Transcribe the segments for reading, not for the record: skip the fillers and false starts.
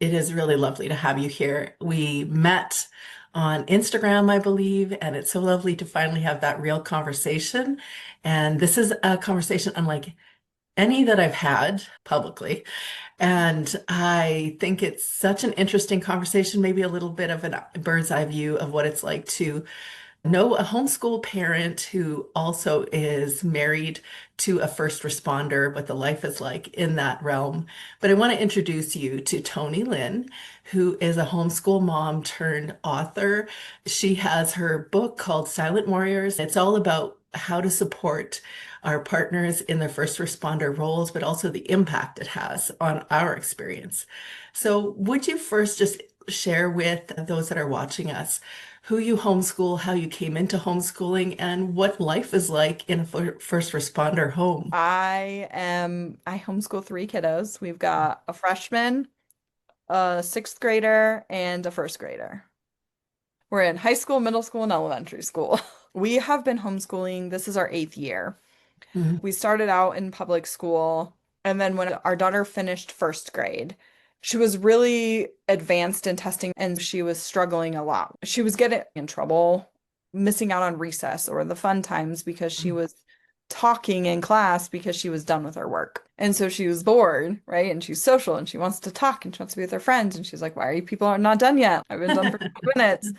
It is really lovely to have you here. We met on Instagram, I believe, and it's so lovely to finally have that real conversation. And this is a conversation unlike any that I've had publicly. And I think it's such an interesting conversation, maybe a little bit of a bird's eye view of what it's like to know a homeschool parent who also is married to a first responder, what the life is like in that realm. But I want to introduce you to Toni Lynn, who is a homeschool mom turned author. She has her book called Silent Warriors. It's all about how to support our partners in their first responder roles, but also the impact it has on our experience. So, would you first just share with those that are watching us who you homeschool, how you came into homeschooling, and what life is like in a first responder home? I homeschool three kiddos. We've got a freshman, a sixth grader, and a first grader. We're in high school, middle school, and elementary school. We have been homeschooling. This is our eighth year. Mhm. We started out in public school, and then when our daughter finished first grade, she was really advanced in testing and she was struggling a lot. She was getting in trouble, missing out on recess or the fun times because she was talking in class because she was done with her work. And so she was bored, right? And she's social and she wants to talk and she wants to be with her friends. And she's like, why are you people are not done yet? I've been done for 2 minutes.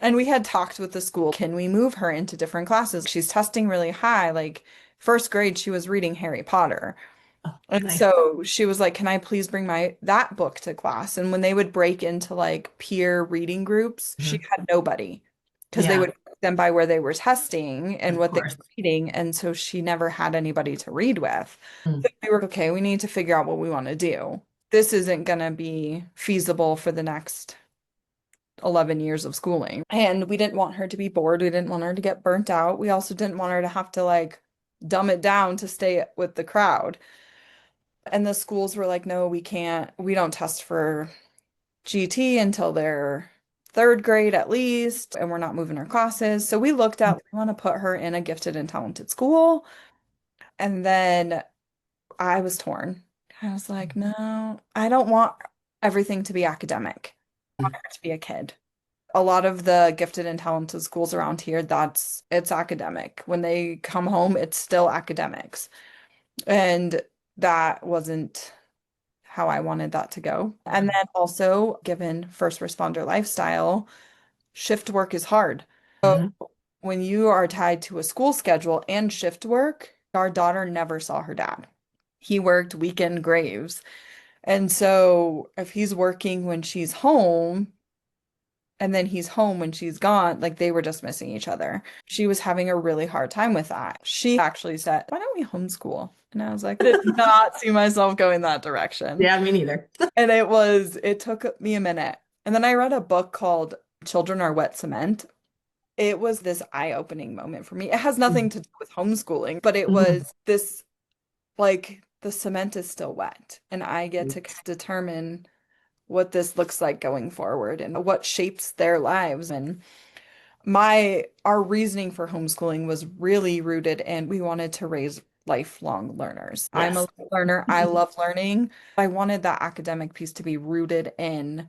And we had talked with the school, can we move her into different classes? She's testing really high. Like first grade, she was reading Harry Potter. Oh, And nice. so she was like, can I please bring my that book to class? And when they would break into like peer reading groups, she Mhm. had nobody because they Yeah, would put them by where they were testing and of what they course. were reading. And so she never had anybody to read with. Mm. So we were okay, we need to figure out what we want to do. This isn't going to be feasible for the next 11 years of schooling. And we didn't want her to be bored. We didn't want her to get burnt out. We also didn't want her to have to like dumb it down to stay with the crowd. And the schools were like, no, we can't, we don't test for GT until they're third grade at least, and we're not moving her classes. So we looked at, we want to put her in a gifted and talented school. And then I was torn. I was like, no, I don't want everything to be academic. I want her to be a kid. A lot of the gifted and talented schools around here, it's academic. When they come home, it's still academics. And that wasn't how I wanted that to go. And then also, given first responder lifestyle, shift work is hard. So Mhm. when you are tied to a school schedule and shift work, our daughter never saw her dad. He worked weekend graves. And so if he's working when she's home, and then he's home when she's gone, like they were just missing each other. She was having a really hard time with that. She actually said, why don't we homeschool? And I was like, I did not see myself going that direction. Yeah, me neither. And it took me a minute. And then I read a book called Children Are Wet Cement. It was this eye-opening moment for me. It has nothing to do with homeschooling, but it Mhm. was this like the cement is still wet, and I get to determine what this looks like going forward and what shapes their lives. And our reasoning for homeschooling was really rooted in we wanted to raise lifelong learners. I'm a Yes. learner. I love learning. I wanted that academic piece to be rooted in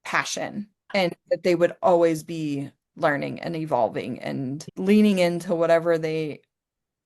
passion and that they would always be learning and evolving and leaning into whatever they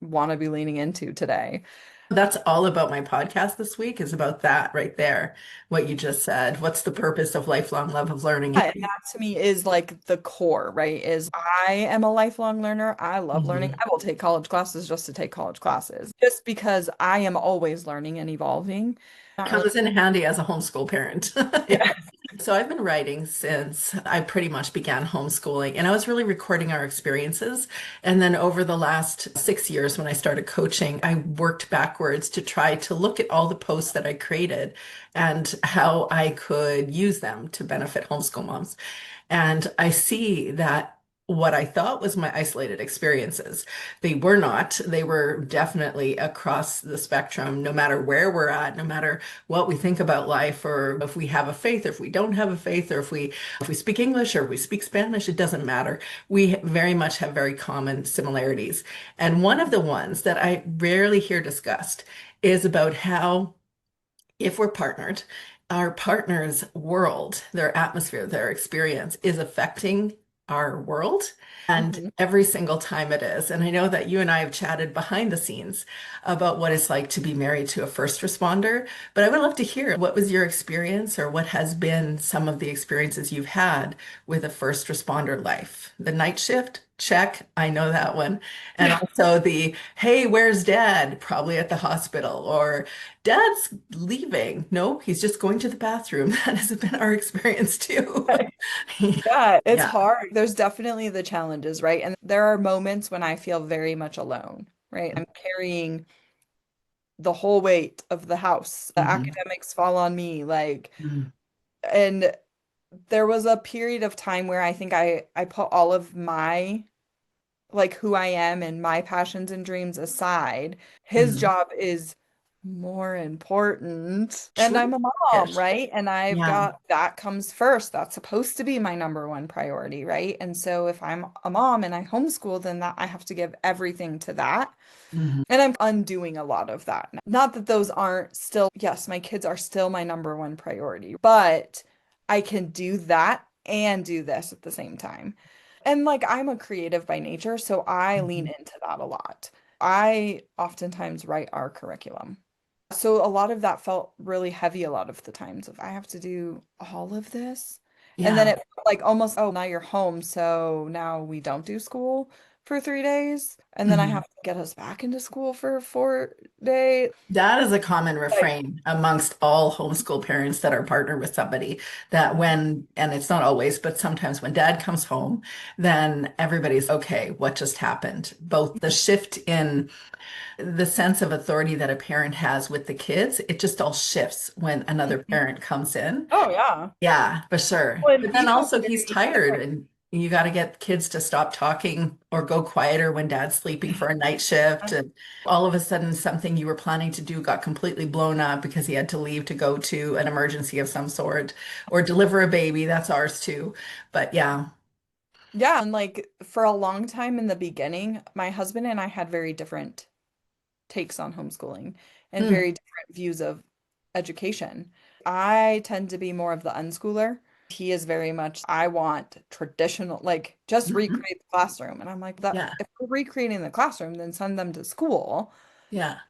want to be leaning into today. That's all about my podcast this week is about that right there, what you just said. What's the purpose of lifelong love of learning? And that to me is like the core, right? Is I am a lifelong learner. I love learning. Mhm. I will take college classes just to take college classes, just because I am always learning and evolving. Not really. Comes in handy as a homeschool parent. Yeah. Yeah. So I've been writing since I pretty much began homeschooling, and I was really recording our experiences. And then over the last 6 years, when I started coaching, I worked backwards to try to look at all the posts that I created and how I could use them to benefit homeschool moms. And I see that what I thought was my isolated experiences, they were not. They were definitely across the spectrum, no matter where we're at, no matter what we think about life, or if we have a faith, or if we don't have a faith, or if we speak English or if we speak Spanish, it doesn't matter. We very much have very common similarities. And one of the ones that I rarely hear discussed is about how if we're partnered, our partner's world, their atmosphere, their experience is affecting our world. And Mhm. every single time it is. And I know that you and I have chatted behind the scenes about what it's like to be married to a first responder. But I would love to hear what was your experience or what has been some of the experiences you've had with a first responder life. The night shift, check. I know that one. And Yeah. also the, hey, where's dad? Probably at the hospital. Or dad's leaving. No, he's just going to the bathroom. That has been our experience too. Yeah, it's Yeah. hard. There's definitely the challenges, right? And there are moments when I feel very much alone, right? I'm carrying the whole weight of the house. The Mhm. academics fall on me, Mhm. and there was a period of time where I think I put all of my who I am and my passions and dreams aside. His Mhm. job is more important. And I'm a mom, True-ish. right? And I've Yeah. got that comes first. That's supposed to be my number one priority, right? And so if I'm a mom and I homeschool, then that I have to give everything to that. Mhm. And I'm undoing a lot of that. Not that those aren't still, yes, my kids are still my number one priority, but I can do that and do this at the same time. And I'm a creative by nature, so I lean Mhm. into that a lot. I oftentimes write our curriculum. So a lot of that felt really heavy a lot of the times of I have to do all of this. And then Yeah. it felt like almost, oh, now you're home, so now we don't do school for 3 days. And then I Mhm. have to get us back into school for 4 days. That is a common Like, refrain amongst all homeschool parents that are partnered with somebody that when, and it's not always, but sometimes when dad comes home, then everybody's okay, what just happened? Both the shift in the sense of authority that a parent has with the kids, it just all shifts when another mhm. parent comes in. Oh yeah. Yeah, for sure. Well, and But he then comes also he's very tired different. and you got to get kids to stop talking or go quieter when dad's sleeping for a night shift. And all of a sudden, something you were planning to do got completely blown up because he had to leave to go to an emergency of some sort or deliver a baby. That's ours too. But yeah. Yeah, and for a long time in the beginning, my husband and I had very different takes on homeschooling and Mm, very different views of education. I tend to be more of the unschooler. He is very much, I want traditional, just mhm. recreate the classroom. And I'm like, that Yeah. if we're recreating the classroom, then send them to school. Yeah.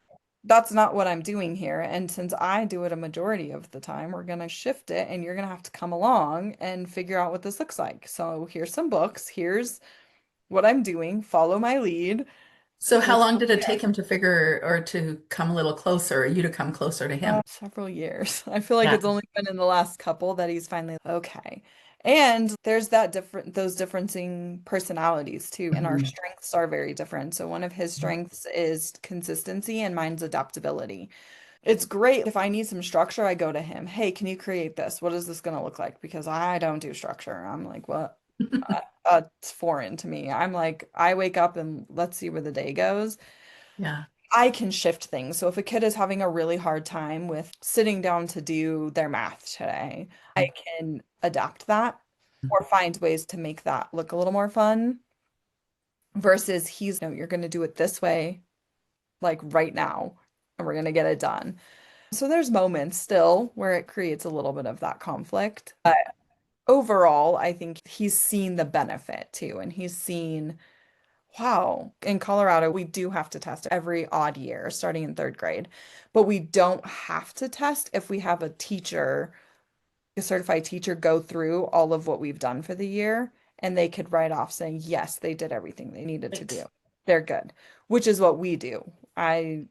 That's not what I'm doing here. And since I do it a majority of the time, we're going to shift it and you're going to have to come along and figure out what this looks like. So here's some books. Here's what I'm doing. Follow my lead. So how Let's long go did it there. take him to figure or to come a little closer or you to come closer to him? Several years. I feel like Yeah. it's only been in the last couple that he's finally okay. And there's that different those differencing personalities too, and our Mhm. strengths are very different. So one of his strengths is consistency and mine's adaptability. It's great if I need some structure, I go to him. Hey, can you create this? What is this going to look like? Because I don't do structure. I'm like, what? It's foreign to me. I'm like, I wake up and let's see where the day goes. Yeah. I can shift things. So if a kid is having a really hard time with sitting down to do their math today, I can adapt that or find ways to make that look a little more fun versus he's, no, you're going to do it this way, like right now, and we're going to get it done. So there's moments still where it creates a little bit of that conflict. But overall, I think he's seen the benefit too, and he's seen wow. In Colorado, we do have to test every odd year, starting in third grade, but we don't have to test if we have a teacher, a certified teacher, go through all of what we've done for the year, and they could write off saying, yes, they did everything they needed to do. Right. They're good, which is what we do. I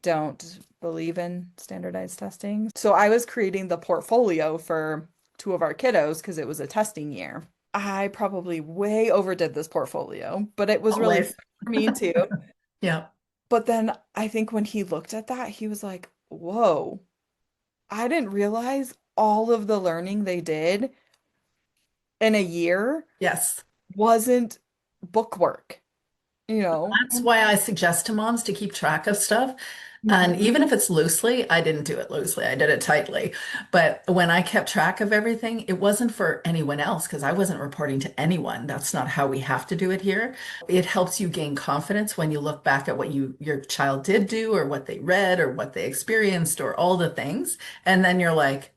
don't believe in standardized testing. So I was creating the portfolio for two of our kiddos because it was a testing year. I probably way overdid this portfolio, but it was really fun Always. for me too. Yeah. But then I think when he looked at that, he was like, whoa, I didn't realize all of the learning they did in a year Yes. wasn't book work, you know? That's why I suggest to moms to keep track of stuff. And Mhm. even if it's loosely, I didn't do it loosely, I did it tightly. But when I kept track of everything, it wasn't for anyone else because I wasn't reporting to anyone. That's not how we have to do it here. It helps you gain confidence when you look back at what your child did do or what they read or what they experienced or all the things. And then you're like,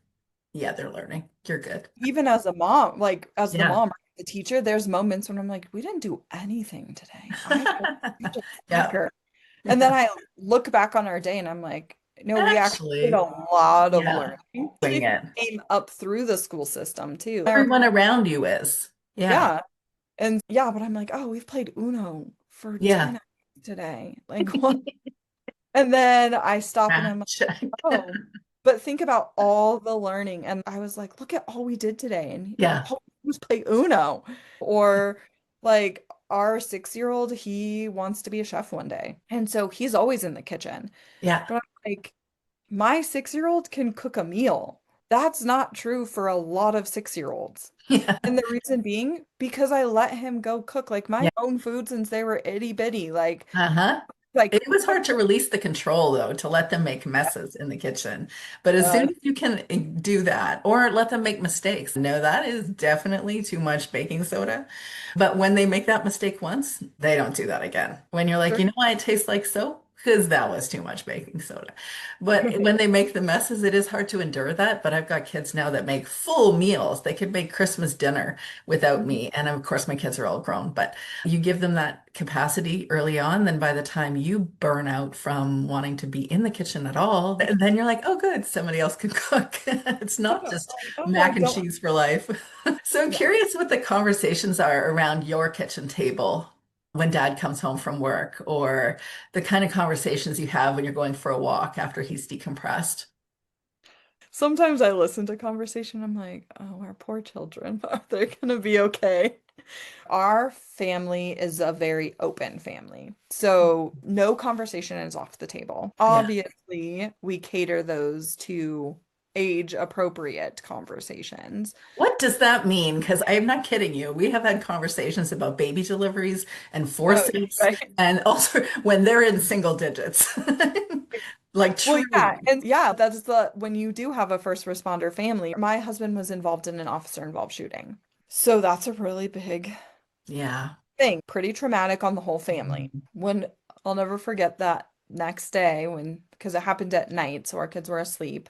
Yeah, they're learning. You're good. Even as a mom, like as the Yeah. mom, the teacher, there's moments when I'm like, we didn't do anything today. I played such a Yeah. slacker. And then I look back on our day and I'm like, no, we actually did a Actually, lot of yeah. learning. Wing She it. came up through the school system too. Everyone around you is. Yeah. Yeah. And yeah, but I'm like, oh, we've played Uno for Yeah. 10 hours today. Like what? And then I stop and Ah, I'm like, check. oh, but think about all the learning. And I was like, look at all we did today. And Yeah. all we did was play Uno. Or like our 6-year-old, he wants to be a chef one day. And so he's always in the kitchen. Yeah. But I'm like, my 6-year-old can cook a meal. That's not true for a lot of 6-year-olds. Yeah. And the reason being, because I let him go cook like my Yeah. own food since they were itty bitty. Uh-huh. Like, It was hard to release the control, though, to let them make messes in the kitchen. But as soon as you can do that, or let them make mistakes, no, that is definitely too much baking soda. But when they make that mistake once, they don't do that again. When you're like, you know why it tastes like soap? Because that was too much baking soda. But when they make the messes, it is hard to endure that. But I've got kids now that make full meals. They could make Christmas dinner without me. And of course, my kids are all grown, but you give them that capacity early on, then by the time you burn out from wanting to be in the kitchen at all, and then you're like, oh, good, somebody else can cook. It's not just oh, I mac and don't. cheese for life. So I'm Yeah. curious what the conversations are around your kitchen table when dad comes home from work, or the kind of conversations you have when you're going for a walk after he's decompressed. Sometimes I listen to conversation, I'm like, oh, our poor children, are they gonna be okay? Our family is a very open family. So no conversation is off the table. Yeah. Obviously, we cater those to age appropriate conversations. What does that mean? Because I'm not kidding you. We have had conversations about baby deliveries and Oh, forceps, right. and also when they're in single digits. Like Well, yeah, truly. and yeah, that's the when you do have a first responder family. My husband was involved in an officer involved shooting. So that's a really big Yeah. thing, pretty traumatic on the whole family. Mhm. When I'll never forget that next day when, because it happened at night, so our kids were asleep.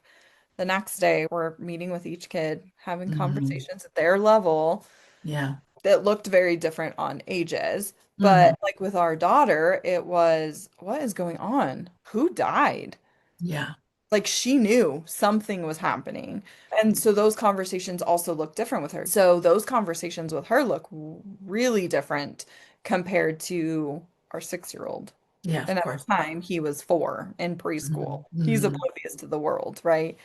The next day, we're meeting with each kid, having Mhm. conversations at their level Yeah. that looked very different on ages. Mhm. But like with our daughter, it was, what is going on? Who died? Yeah. Like she knew something was happening. And so those conversations also look different with her. So those conversations with her look really different compared to our 6-year-old. Yeah, And of at course. the time, he was 4 in Mhm. preschool. He's Mhm. oblivious to the world, right?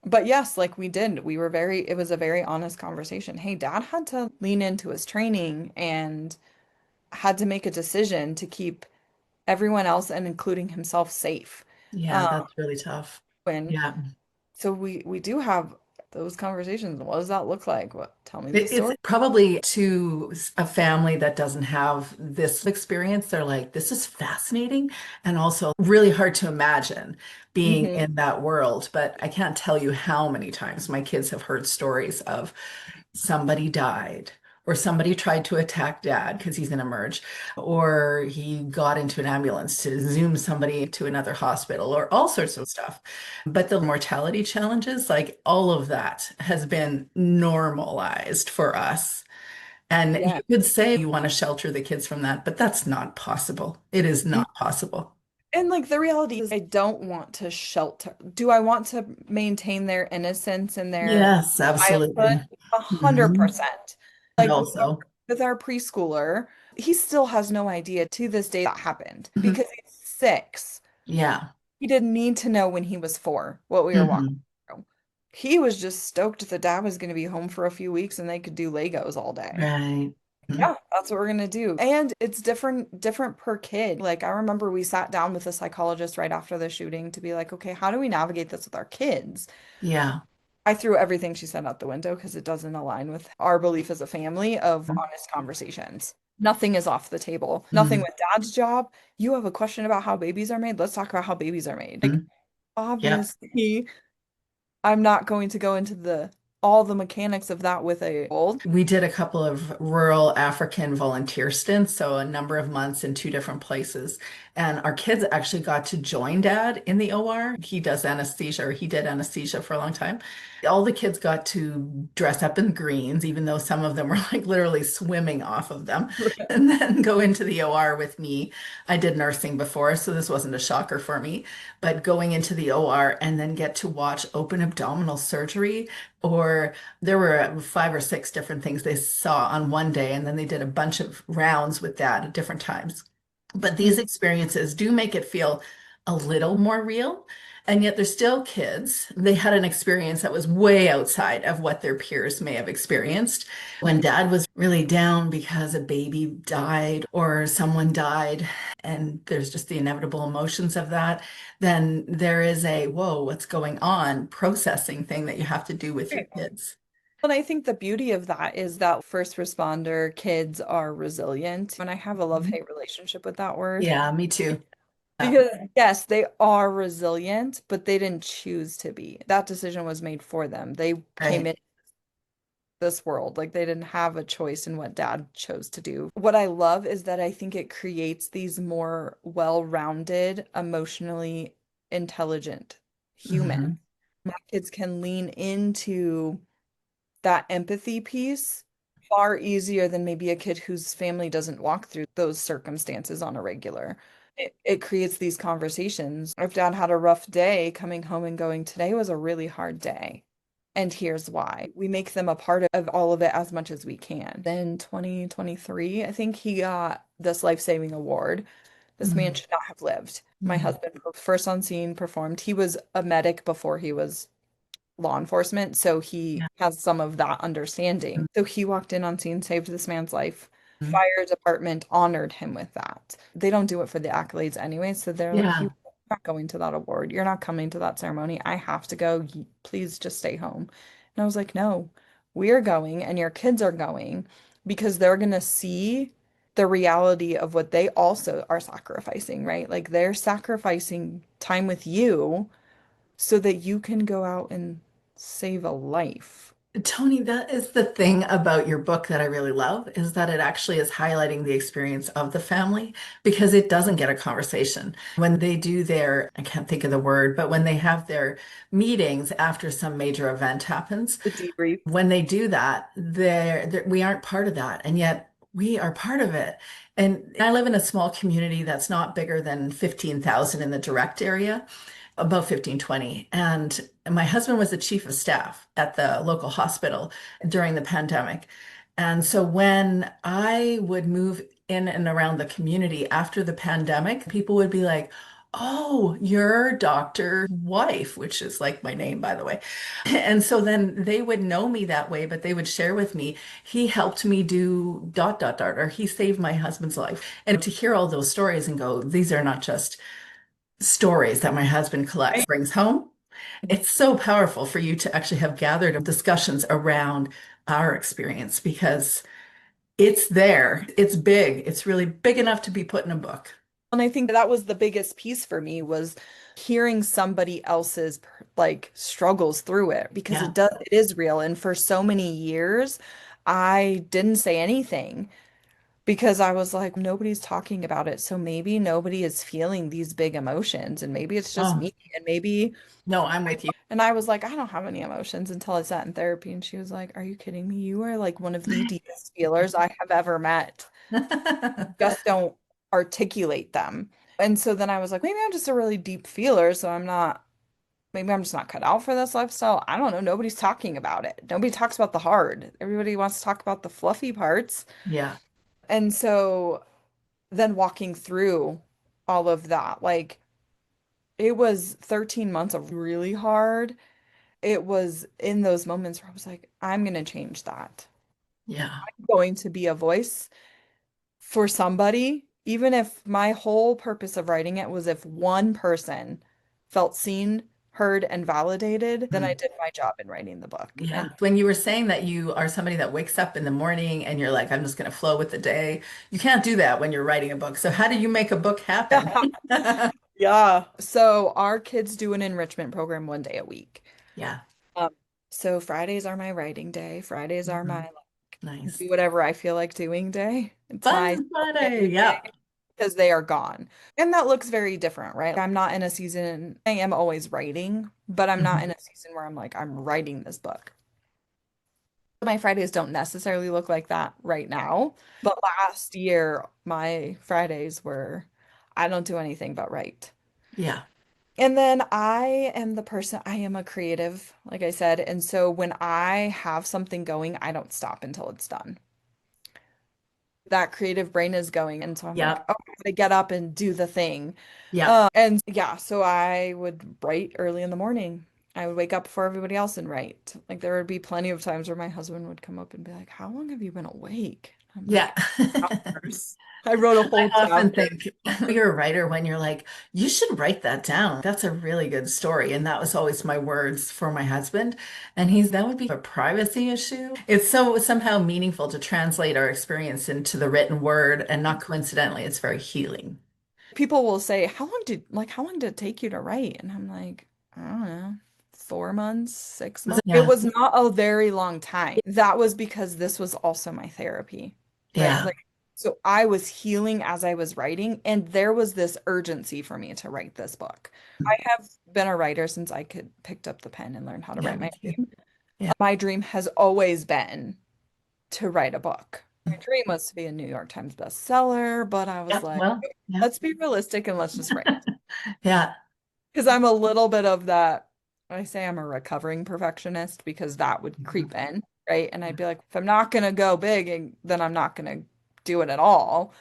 But yes, like we did, we were very, it was a very honest conversation. Hey, dad had to lean into his training and had to make a decision to keep everyone else and including himself safe. Yeah, Um, that's really tough. when Yeah. so we do have those conversations. What does that look like? What tell me the It's story. probably to a family that doesn't have this experience. They're like, this is fascinating and also really hard to imagine being Hmm. in that world. But I can't tell you how many times my kids have heard stories of somebody died, or somebody tried to attack dad because he's in a merge, or he got into an ambulance to zoom somebody to another hospital, or all sorts of stuff. But the mortality challenges, like all of that, has been normalized for us. And Yeah. you could say you want to shelter the kids from that, but that's not possible. It is not possible. And like the reality is I don't want to shelter. Do I want to maintain their innocence and their Yes, childhood? absolutely. A hundred Mhm. percent. But Like also, with our preschooler, he still has no idea to this day that happened mhm, because he's 6. yeah. He didn't need to know when he was 4 what we were walking Mhm. through. He was just stoked that dad was going to be home for a few weeks and they could do Legos all day. Right. Mhm. Yeah, that's what we're gonna do. And it's different per kid. Like I remember we sat down with a psychologist right after the shooting to be like, okay, how do we navigate this with our kids? Yeah. I threw everything she said out the window because it doesn't align with our belief as a family of honest conversations. Nothing is off the table. Nothing Mhm. with dad's job. You have a question about how babies are made. Let's talk about how babies are made. Like Mhm. Yep. obviously, I'm not going to go into the all the mechanics of that with a old. We did a couple of rural African volunteer stints, so a number of months in two different places. And our kids actually got to join dad in the OR. He does anesthesia, or he did anesthesia for a long time. All the kids got to dress up in greens, even though some of them were like literally swimming off of them, and then go into the OR with me. I did nursing before, so this wasn't a shocker for me. But going into the OR and then get to watch open abdominal surgery, or there were 5 or 6 different things they saw on one day, and then they did a bunch of rounds with that at different times. But these experiences do make it feel a little more real. And yet they're still kids. They had an experience that was way outside of what their peers may have experienced. When dad was really down because a baby died or someone died, and there's just the inevitable emotions of that, then there is a, whoa, what's going on processing thing that you have to do with your Right. kids. And I think the beauty of that is that first responder kids are resilient. And I have a Mhm. love-hate relationship with that word. Yeah, me too. Yeah. Because yes, they are resilient, but they didn't choose to be. That decision was made for them. They came Right. in this world. Like they didn't have a choice in what dad chose to do. What I love is that I think it creates these more well-rounded, emotionally intelligent humans. Mhm. My kids can lean into that empathy piece far easier than maybe a kid whose family doesn't walk through those circumstances on a regular. It creates these conversations. If dad had a rough day coming home and going, today was a really hard day. And here's why. We make them a part of all of it as much as we can. Then 2023, I think he got this life-saving award. This man Mhm. should not have lived. My Mhm. husband, first on scene, performed. He was a medic before he was law enforcement, so he Yeah. has some of that understanding. So he walked in on scene, saved this man's life. Fire department honored him with that. They don't do it for the accolades anyway, so they're like, Yeah. you're not going to that award. You're not coming to that ceremony. I have to go. Please just stay home. And I was like, no, we're going and your kids are going because they're gonna see the reality of what they also are sacrificing, right? Like they're sacrificing time with you so that you can go out and save a life. Tony, that is the thing about your book that I really love is that it actually is highlighting the experience of the family because it doesn't get a conversation. When they do their, I can't think of the word, but when they have their meetings after some major event happens, The debrief. when they do that, we aren't part of that. And yet we are part of it. And I live in a small community that's not bigger than 15,000 in the direct area, about 15, 20. And my husband was the chief of staff at the local hospital during the pandemic. And so when I would move in and around the community after the pandemic, people would be like, "Oh, your doctor wife," which is like my name, by the way. And so then they would know me that way, but they would share with me, he helped me do dot, dot, dot, or he saved my husband's life. And to hear all those stories and go, these are not just stories that my husband collects, Right. brings home. It's so powerful for you to actually have gathered discussions around our experience because it's there. It's big. It's really big enough to be put in a book. And I think that was the biggest piece for me was hearing somebody else's like struggles through it because Yeah. it is real. And for so many years, I didn't say anything because I was like, nobody's talking about it. So maybe nobody is feeling these big emotions and maybe it's just Oh, me and maybe no, I'm with you. and I was like, I don't have any emotions until I sat in therapy. And she was like, are you kidding me? You are like one of the deepest feelers I have ever met. Just don't articulate them. And so then I was like, maybe I'm just a really deep feeler. So maybe I'm just not cut out for this lifestyle. I don't know. Nobody's talking about it. Nobody talks about the hard. Everybody wants to talk about the fluffy parts. Yeah. And so then walking through all of that, like it was 13 months of really hard. It was in those moments where I was like, I'm going to change that. Yeah. I'm going to be a voice for somebody, even if my whole purpose of writing it was if one person felt seen, heard, and validated, then I Mm. did my job in writing the book. Yeah. And When you were saying that you are somebody that wakes up in the morning and you're like, I'm just going to flow with the day, you can't do that when you're writing a book. So how do you make a book happen? yeah. So our kids do an enrichment program 1 day a week. Yeah. Um, so Fridays are my writing day. Fridays are my Mhm. Nice. do whatever I feel like doing day. It's my Fun Friday. self-care Yeah. day. because they are gone. And that looks very different, right? I'm not in a season, I am always writing, but I'm not Mhm. in a season where I'm like, I'm writing this book. My Fridays don't necessarily look like that right now, but last year, my Fridays were, I don't do anything but write. Yeah. And then I am the person, I am a creative, like I said. And so when I have something going, I don't stop until it's done. That creative brain is going. And so I'm like, Yeah. oh, I gotta get up and do the thing. Yeah. And yeah, so I would write early in the morning. I would wake up before everybody else and write. Like there would be plenty of times where my husband would come up and be like, "How long have you been awake?" I'm Yeah. like, "Hours. I wrote a whole I often chapter." think you're a writer when you're like, you should write that down. That's a really good story. And that was always my words for my husband. And that would be a privacy issue. It's so somehow meaningful to translate our experience into the written word, and not coincidentally, it's very healing. People will say, how long did it take you to write?" And I'm like, I don't know, 4 months, 6 months. It Yeah. was not a very long time. That was because this was also my therapy, right? Yeah. So I was healing as I was writing, and there was this urgency for me to write this book. I have been a writer since I could picked up the pen and learned how to Yeah, write me my too. name. Yeah. My dream has always been to write a book. My dream was to be a New York Times bestseller, but I was Yeah. like, Well, yeah. let's be realistic and let's just write. Yeah. Because I'm a little bit of that. I say I'm a recovering perfectionist because that would creep in, right? And I'd be like, if I'm not gonna go big, then I'm not gonna do it at all.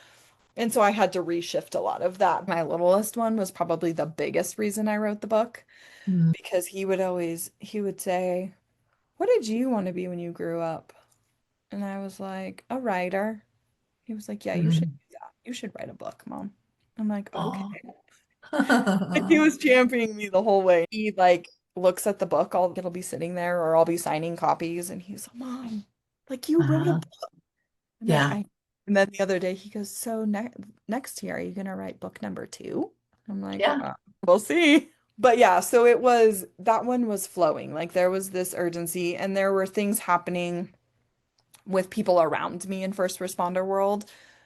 And so I had to reshift a lot of that. My littlest one was probably the biggest reason I wrote the book Mm. because he would say, "What did you want to be when you grew up?" And I was like, "A writer." He was like, "Yeah, you should Mm. do that. You should write a book, Mom." I'm like, "Okay." Oh. Like he was championing me the whole way. He like looks at the book, it'll be sitting there or I'll be signing copies and he's like, "Mom, like you wrote a Uh-huh. book." I'm like, Yeah. I and then the other day he goes, "So next year, are you gonna write book number two?" I'm like, Yeah. we'll see." But yeah, so that one was flowing. Like there was this urgency and there were things happening with people around me in first responder world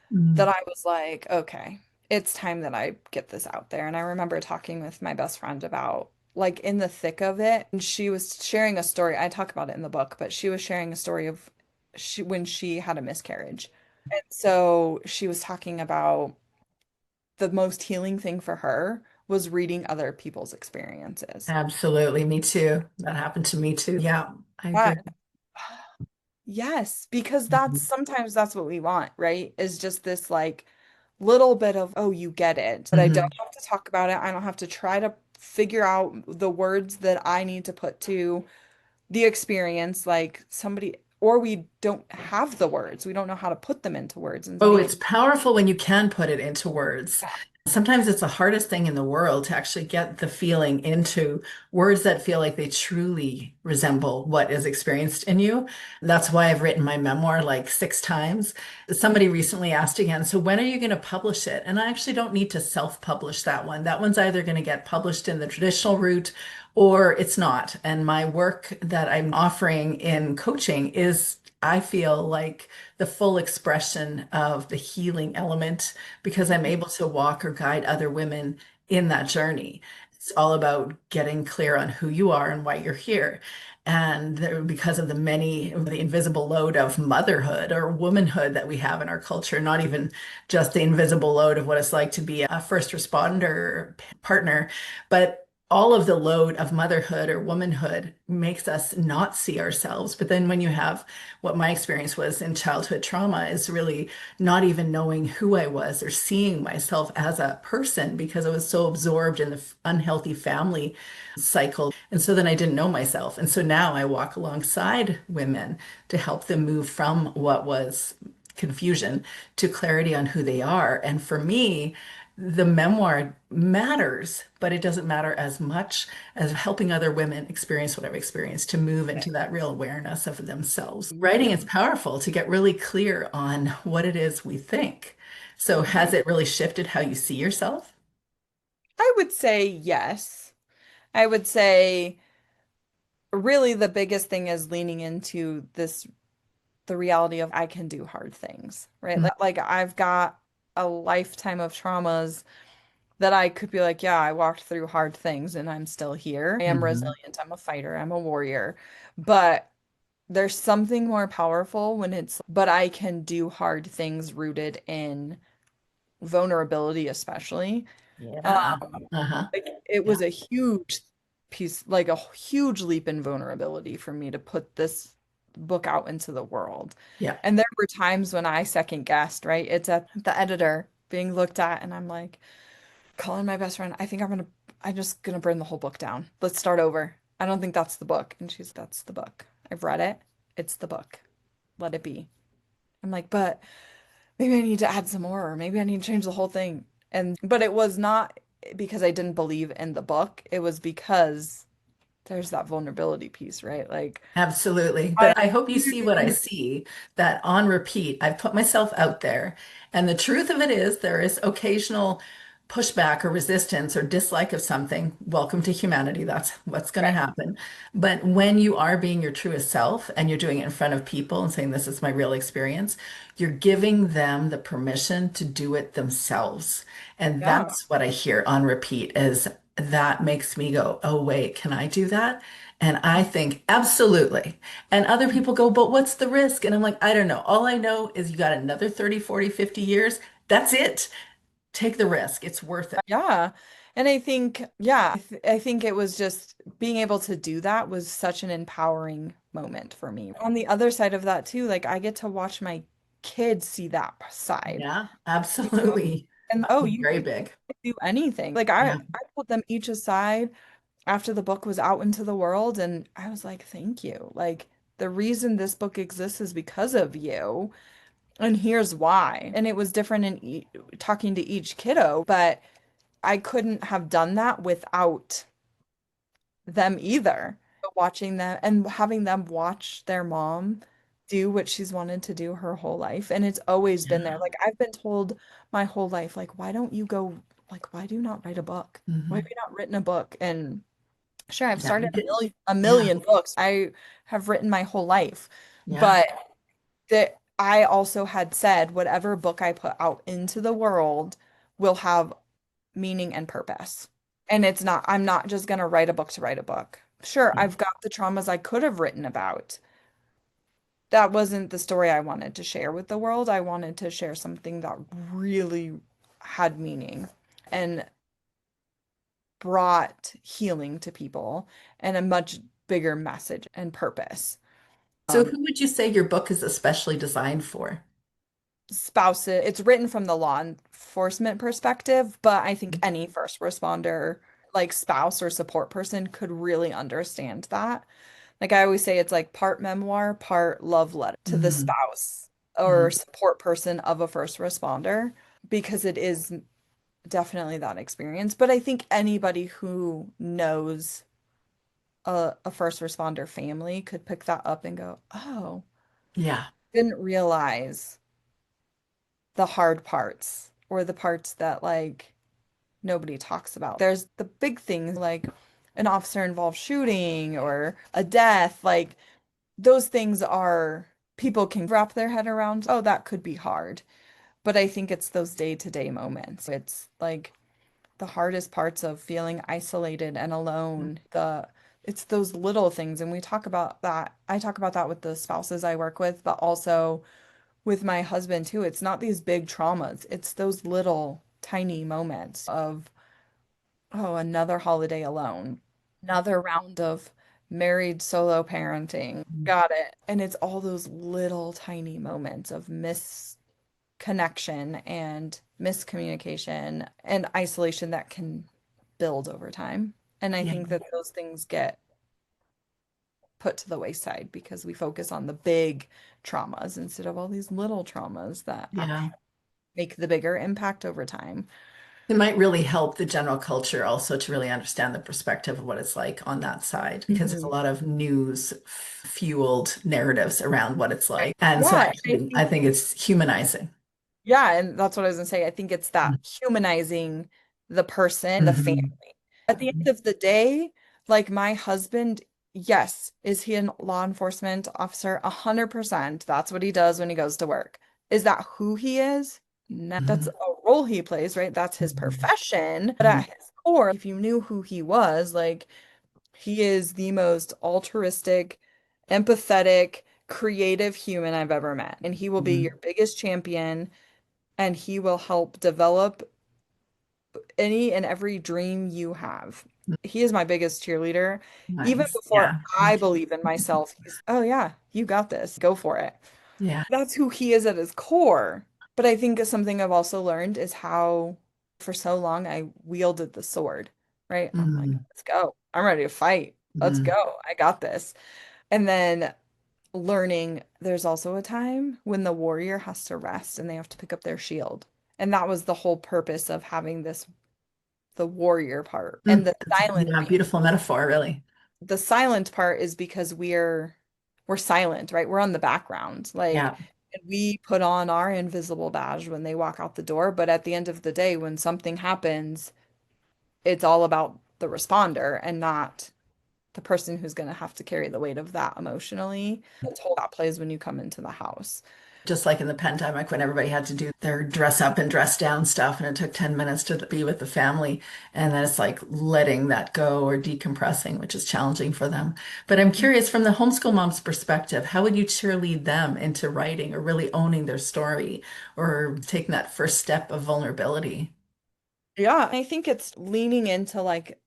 that Mm. I was like, okay, it's time that I get this out there. And I remember talking with my best friend about like in the thick of it, and she was sharing a story. I talk about it in the book, but she was sharing a story of when she had a miscarriage. And so she was talking about the most healing thing for her was reading other people's experiences. Absolutely. Me too. That happened to me too. Yeah, I Yeah. agree. Yes, because Mhm. sometimes that's what we want, right? Is just this like little bit of, oh, you get it. But I don't Mhm. have to talk about it. I don't have to try to figure out the words that I need to put to the experience, like somebody, or we don't have the words. We don't know how to put them into words. And Oh, somebody it's can, powerful when you can put it into words. yeah, Sometimes it's the hardest thing in the world to actually get the feeling into words that feel like they truly resemble what is experienced in you. That's why I've written my memoir like 6 times. Somebody recently asked again, so when are you going to publish it? And I actually don't need to self-publish that one. That one's either going to get published in the traditional route or it's not. And my work that I'm offering in coaching is, I feel like, the full expression of the healing element because I'm able to walk or guide other women in that journey. It's all about getting clear on who you are and why you're here. And because of the invisible load of motherhood or womanhood that we have in our culture, not even just the invisible load of what it's like to be a first responder partner, but all of the load of motherhood or womanhood makes us not see ourselves. But then when you have what my experience was in childhood trauma is really not even knowing who I was or seeing myself as a person because I was so absorbed in the unhealthy family cycle. And so then I didn't know myself. And so now I walk alongside women to help them move from what was confusion to clarity on who they are. And for me, the memoir matters, but it doesn't matter as much as helping other women experience what I've experienced to move into that real awareness of themselves. Writing is powerful to get really clear on what it is we think. So, has it really shifted how you see yourself? I would say yes. I would say really the biggest thing is leaning into the reality of I can do hard things, right? Like I've got a lifetime of traumas that I could be like, yeah, I walked through hard things and I'm still here. I am Mhm. resilient. I'm a fighter. I'm a warrior. But there's something more powerful when it's, but I can do hard things rooted in vulnerability, especially. Um, Yeah. Uh-huh. like it Yeah. was a huge piece, like a huge leap in vulnerability for me to put this book out into the world. Yeah. And there were times when I second guessed, right? It's at the editor being looked at, and I'm like, calling my best friend, I'm just gonna burn the whole book down. Let's start over. I don't think that's the book. And she's, that's the book. I've read it. It's the book. Let it be. I'm like, but maybe I need to add some more, or maybe I need to change the whole thing. But it was not because I didn't believe in the book. It was because there's that vulnerability piece, right? Like, Absolutely. I But I hope you see what I knew, see, that on repeat, I've put myself out there. And the truth of it is, there is occasional pushback or resistance or dislike of something. Welcome to humanity. That's what's going to right. happen. But when you are being your truest self and you're doing it in front of people and saying, this is my real experience, you're giving them the permission to do it themselves. And Yeah. that's what I hear on repeat is that makes me go, oh, wait, can I do that? And I think absolutely. And other people go, but what's the risk? And I'm like, I don't know. All I know is you got another 30, 40, 50 years. That's it. Take the risk. It's worth it. Yeah. And I think, yeah, I think it was just being able to do that was such an empowering moment for me. On the other side of that too, like I get to watch my kids see that side, Yeah, you know, absolutely. and oh, you Very can big. do anything. Like Yeah. I put them each aside after the book was out into the world, and I was like, thank you. Like the reason this book exists is because of you, and here's why. And it was different in talking to each kiddo, but I couldn't have done that without them either. Watching them and having them watch their mom do what she's wanted to do her whole life. And it's always been there. Yeah. Like I've been told my whole life, like, why don't you go, like, why do you not write a book? Why have Hmm. you not written a book? And sure, I've Yeah. started a Yeah. million books. I have written my whole life. Yeah. But that I also had said whatever book I put out into the world will have meaning and purpose. And I'm not just going to write a book to write a book. Sure, Yeah. I've got the traumas I could have written about. That wasn't the story I wanted to share with the world. I wanted to share something that really had meaning and brought healing to people and a much bigger message and purpose. So who would you say your book is especially designed for? Spouses, it's written from the law enforcement perspective, but I think any first responder, like spouse or support person, could really understand that. Like I always say, it's like part memoir, part love letter to the Mm, spouse or mm, support person of a first responder, because it is definitely that experience. But I think anybody who knows a first responder family could pick that up and go, oh, yeah. didn't realize the hard parts or the parts that like nobody talks about. There's the big things like an officer involved shooting or a death, like those things are people can wrap their head around, oh, that could be hard. But I think it's those day-to-day moments. It's like the hardest parts of feeling isolated and alone. It's those little things. And we talk about that. I talk about that with the spouses I work with, but also with my husband too. It's not these big traumas. It's those little tiny moments of, oh, another holiday alone, another round of married solo parenting. Got it. And it's all those little tiny moments of misconnection and miscommunication and isolation that can build over time. And I Yeah. think that those things get put to the wayside because we focus on the big traumas instead of all these little traumas that Yeah. actually make the bigger impact over time. It might really help the general culture also to really understand the perspective of what it's like on that side, because there's a Mhm. lot of news fueled narratives around what it's Right. like. And so Yeah, and I actually, I think think it's humanizing. yeah, and that's what I was gonna say. I think it's that humanizing the person, the family. Mhm. At the end of the day, like my husband, yes, is he a law enforcement officer? 100%. That's what he does when he goes to work. Is that who he is? No, that's Mhm. a role he plays, right? That's his Mhm. profession. But Mhm. at his core, if you knew who he was, like he is the most altruistic, empathetic, creative human I've ever met. And he will be Mhm. your biggest champion and he will help develop any and every dream you have. He is my biggest cheerleader. Even Nice. before Yeah. Me I too. believe in myself, he's, oh yeah, you got this. Go for it. Yeah. That's who he is at his core. But I think something I've also learned is how for so long I wielded the sword, right? I'm like, Mhm. let's go. I'm ready to fight. Let's Mhm. go. I got this. And then learning there's also a time when the warrior has to rest and they have to pick up their shield. And that was the whole purpose of having this the warrior part. And Mm. Yeah, beautiful metaphor, really. the silent part is because we're silent, right? We're on the background. Like Yeah. and we put on our invisible badge when they walk out the door, but at the end of the day, when something happens, it's all about the responder and not the person who's going to have to carry the weight of that emotionally. That's how that plays when you come into the house. Just like in the pandemic when everybody had to do their dress up and dress down stuff, and it took 10 minutes to be with the family. And then it's like letting that go or decompressing, which is challenging for them. But I'm curious, from the homeschool mom's perspective, how would you cheerlead them into writing or really owning their story or taking that first step of vulnerability? Yeah, I think it's leaning into like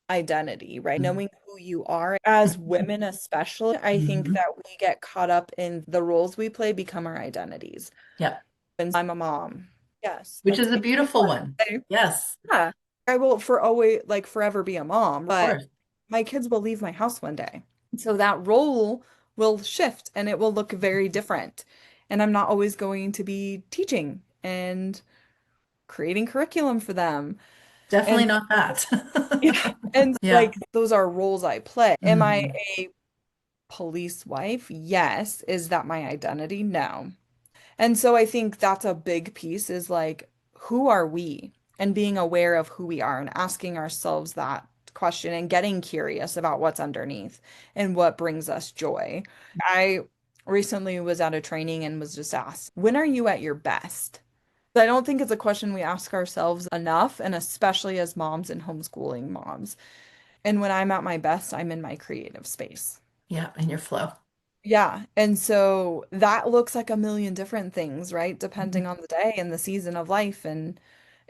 identity, right? Mhm. Knowing who you are. As women, especially, I think Mhm. that we get caught up in the roles we play become our identities. Yeah, And I'm a mom. Yes, which that's is a beautiful. beautiful one. Yes, Yeah. I will for always like forever be a mom, of but course. my kids will leave my house one day. So that role will shift and it will look very different. And I'm not always going to be teaching and creating curriculum for them. Definitely And not that. yeah, and Yeah. like those are roles I play. Am I Mhm. a police wife? Yes. Is that my identity? No. And so I think that's a big piece is like, who are we? And being aware of who we are and asking ourselves that question and getting curious about what's underneath and what brings us joy. I recently was at a training and was just asked, when are you at your best? I don't think it's a question we ask ourselves enough, and especially as moms and homeschooling moms. And when I'm at my best, I'm in my creative space. Yeah, in your flow. Yeah. And so that looks like a million different things, right? Mhm. Depending on the day and the season of life. And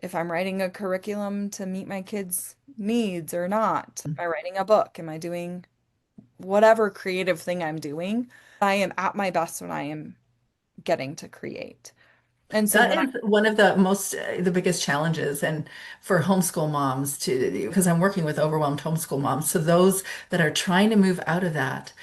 if I'm writing a curriculum to meet my kids' needs or not, am I writing a book? Am I doing whatever creative thing I'm doing? I am at my best when I am getting to create. And so That when I, is one of the biggest challenges, and for homeschool moms to, because I'm working with overwhelmed homeschool moms. So those that are trying to move out of that,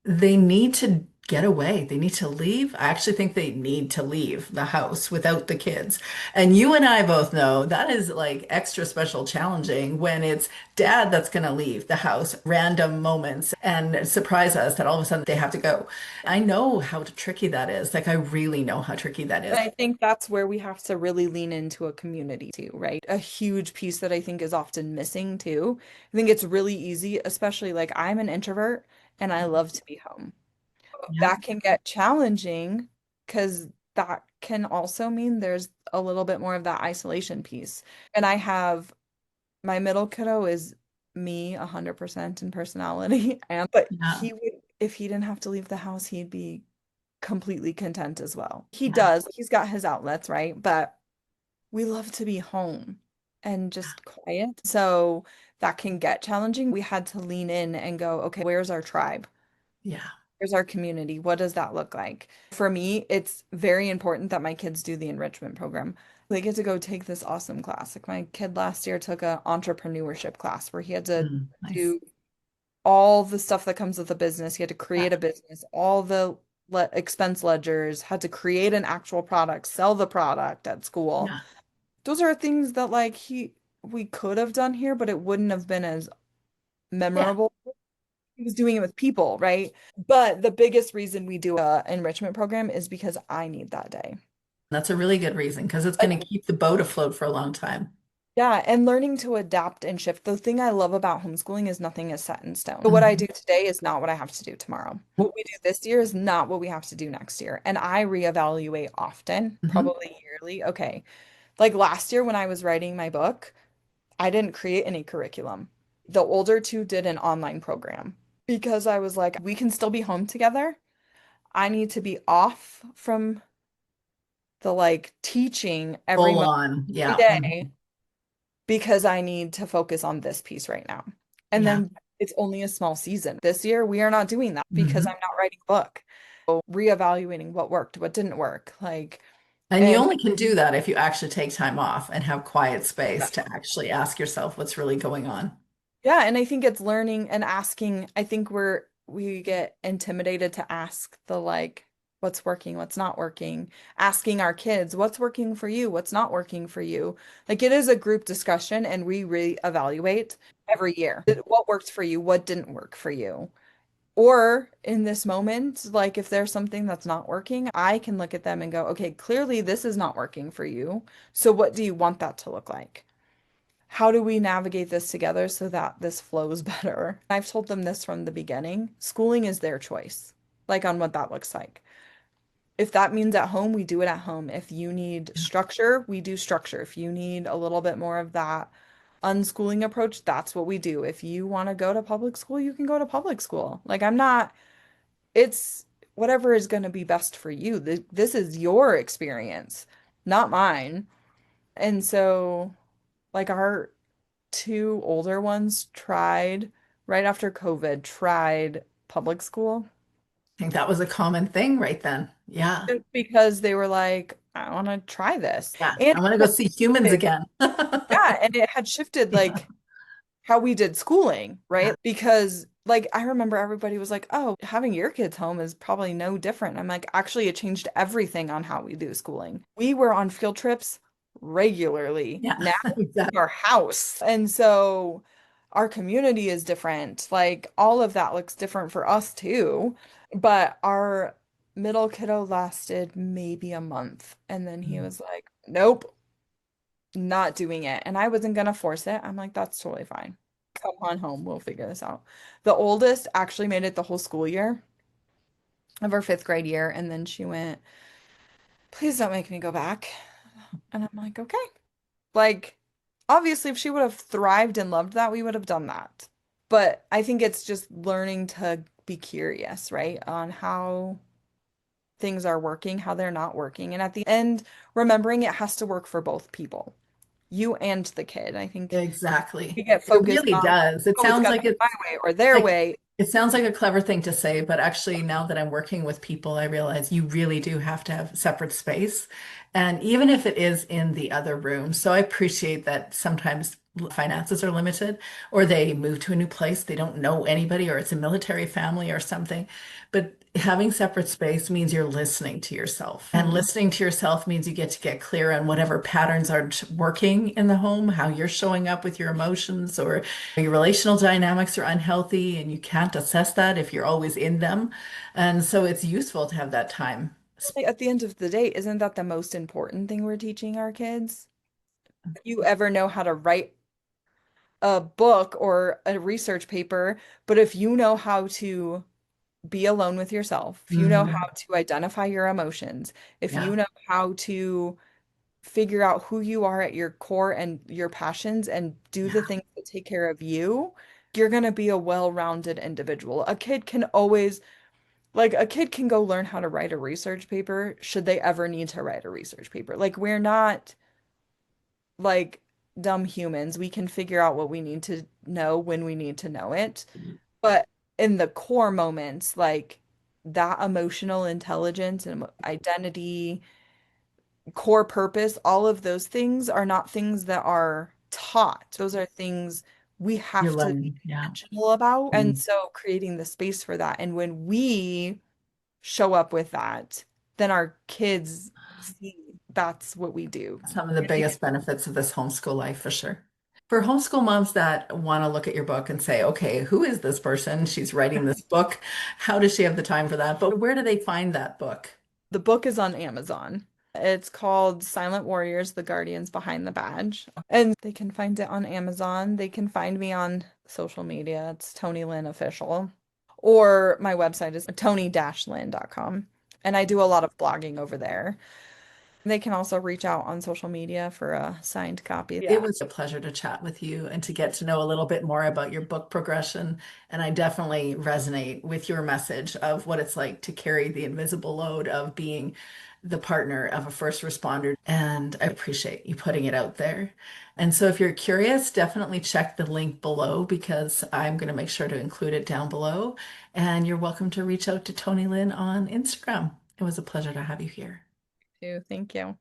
they need to get away. They need to leave. I actually think they need to leave the house without the kids. And you and I both know that is like extra special challenging when it's dad that's going to leave the house random moments and surprise us that all of a sudden they have to go. I know how tricky that is. Like I really know how tricky that and is. I think that's where we have to really lean into a community too, right? A huge piece that I think is often missing too. I think it's really easy, especially like I'm an introvert and I love to be home. Yeah. That can get challenging because that can also mean there's a little bit more of that isolation piece. And I have my middle kiddo is me 100% in personality. And but Yeah. he would if he didn't have to leave the house, he'd be completely content as well. He Yeah. does. He's got his outlets, right? But we love to be home and just quiet. So that can get challenging. We had to lean in and go, okay, where's our tribe? Yeah. Where's our community? What does that look like? For me, it's very important that my kids do the enrichment program. They get to go take this awesome class. Like my kid last year took an entrepreneurship class where he had to Mm, nice. do all the stuff that comes with a business. He had to Yeah. create a business, all the le expense ledgers, had to create an actual product, sell the product at school. Yeah. Those are things that like he we could have done here, but it wouldn't have been as Yeah. memorable. He was doing it with people, right? But the biggest reason we do a enrichment program is because I need that day. That's a really good reason because it's going Like, to keep the boat afloat for a long time. yeah, and learning to adapt and shift. The thing I love about homeschooling is nothing is set in stone. So what I Mhm. do today is not what I have to do tomorrow. What we do this year is not what we have to do next year. And I reevaluate often, Mhm. probably yearly. Okay, Like last year when I was writing my book, I didn't create any curriculum. The older two did an online program because I was like, we can still be home together. I need to be off from the like teaching every Full moment, on. every Yeah. day because I need to focus on this piece right now. And Yeah. then it's only a small season. This year, we are not doing that because Mhm. I'm not writing a book. So reevaluating what worked, what didn't work. Like, And you and only can do that if you actually take time off and have quiet space to actually ask yourself what's really going on. yeah, and I think it's learning and asking. I think we get intimidated to ask the like what's working, what's not working, asking our kids what's working for you, what's not working for you. Like it is a group discussion and we reevaluate every year. What worked for you, what didn't work for you. Or in this moment, like if there's something that's not working, I can look at them and go, okay, clearly this is not working for you. So what do you want that to look like? How do we navigate this together so that this flows better? I've told them this from the beginning. Schooling is their choice, like on what that looks like. If that means at home, we do it at home. If you need structure, we do structure. If you need a little bit more of that unschooling approach, that's what we do. If you want to go to public school, you can go to public school. Like I'm not, it's whatever is going to be best for you. This is your experience, not mine. And so, like our two older ones tried right after COVID, tried public school I think that was a common thing right then. Yeah. just because they were like, I want to try this. Yeah. And I want to it go see had humans shifted. again. Yeah, and it had shifted Yeah. like how we did schooling, Yeah. right? Because like I remember everybody was like, "Oh, having your kids home is probably no different." I'm like, "Actually, it changed everything on how we do schooling. We were on field trips regularly. Yeah. Now Exactly. our house. And so our community is different. Like all of that looks different for us too. But our middle kiddo lasted maybe a month. And then he was like, nope, not doing it. And I wasn't gonna force it. I'm like, that's totally fine. Come on home. We'll figure this out. The oldest actually made it the whole school year of her fifth grade year. And then she went, please don't make me go back. And I'm like, okay. Like, obviously, if she would have thrived and loved that, we would have done that. But I think it's just learning to be curious, right, on how things are working, how they're not working. And at the end, remembering it has to work for both people, you and the kid. I think we Exactly. get It focused really on, does. It oh, it's sounds got to like be my it's way or their like way. it sounds like a clever thing to say, but actually now that I'm working with people, I realize you really do have to have separate space. And even if it is in the other room. So I appreciate that sometimes finances are limited or they move to a new place, they don't know anybody, or it's a military family or something. But having separate space means you're listening to yourself. And Mhm. listening to yourself means you get to get clear on whatever patterns aren't working in the home, how you're showing up with your emotions, or your relational dynamics are unhealthy and you can't assess that if you're always in them. And so it's useful to have that time. At the end of the day, isn't that the most important thing we're teaching our kids? If you ever know how to write a book or a research paper, but if you know how to be alone with yourself, if you know how Mhm. to identify your emotions, if Yeah, you know how to figure out who you are at your core and your passions and do the yeah, things that take care of you, you're going to be a well-rounded individual. A kid can always, like, a kid can go learn how to write a research paper should they ever need to write a research paper. Like, we're not like dumb humans. We can figure out what we need to know when we need to know it. But in the core moments, like that emotional intelligence and identity, core purpose, all of those things are not things that are taught. Those are things we you're have to be learning. Yeah. intentional about. And so creating the space for that. And when we show up with that, then our kids see that's what we do. Some of the biggest benefits of this homeschool life for sure. For homeschool moms that want to look at your book and say, okay, who is this person? She's writing this book. How does she have the time for that? But where do they find that book? The book is on Amazon. It's called Silent Warriors, The Guardians Behind the Badge. And they can find it on Amazon. They can find me on social media. It's Toni Lynn Official. Or my website is toni-lynn.com. And I do a lot of blogging over there. They can also reach out on social media for a signed copy. It was a pleasure to chat with you and to get to know a little bit more about your book progression. And I definitely resonate with your message of what it's like to carry the invisible load of being the partner of a first responder. And I appreciate you putting it out there. And so if you're curious, definitely check the link below because I'm going to make sure to include it down below. And you're welcome to reach out to Toni Lynn on Instagram. It was a pleasure to have you here. Too. Thank you.